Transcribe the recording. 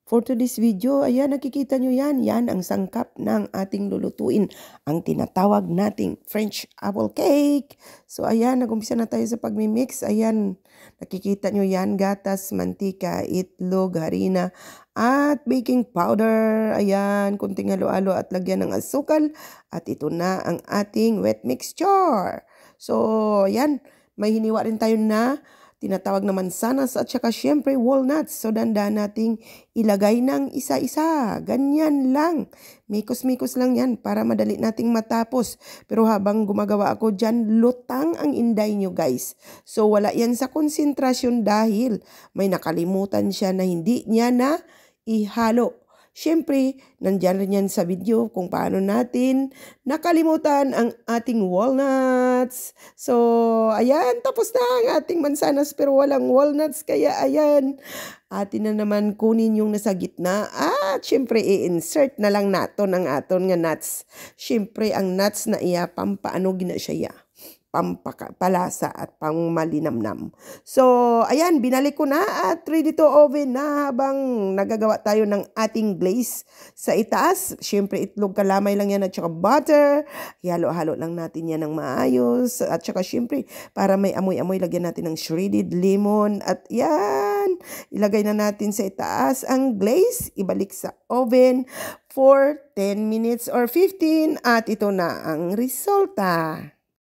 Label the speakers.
Speaker 1: For today's video, ayan, nakikita nyo yan. Yan ang sangkap ng ating lulutuin. Ang tinatawag nating French apple cake. So, ayan, nag-umpisa na tayo sa pagmimix. Ayan, nakikita nyo yan. Gatas, mantika, itlog, harina, at baking powder. Ayan, kunting halo-halo at lagyan ng asukal. At ito na ang ating wet mixture. So, ayan, may hiniwa rin tayo na tinatawag na mansanas at saka syempre walnuts. So, dandahan nating ilagay ng isa-isa. Ganyan lang. Mikos-mikos lang yan para madali nating matapos. Pero habang gumagawa ako dyan, lutang ang inday nyo guys. So, wala yan sa konsentrasyon dahil may nakalimutan siya na hindi niya na ihalo. Siyempre, nandyan rin yan sa video kung paano natin nakalimutan ang ating walnuts. So, ayan, tapos na ang ating mansanas pero walang walnuts. Kaya, ayan, atin na naman kunin yung nasa gitna. At, siyempre, i-insert na lang natin ang aton nga nuts. Siyempre, ang nuts na iya, pampaano gina siya ya. Pampalasa at pangmalinamnam. So, ayan, binalik ko na at ready to oven na habang nagagawa tayo ng ating glaze sa itaas. Siyempre, itlog kalamay lang yan at saka butter. Halo-halo lang natin yan ng maayos. At saka, siyempre, para may amoy-amoy, lagyan natin ng shredded lemon. At yan, ilagay na natin sa itaas ang glaze. Ibalik sa oven for 10 minutes or 15. At ito na ang resulta.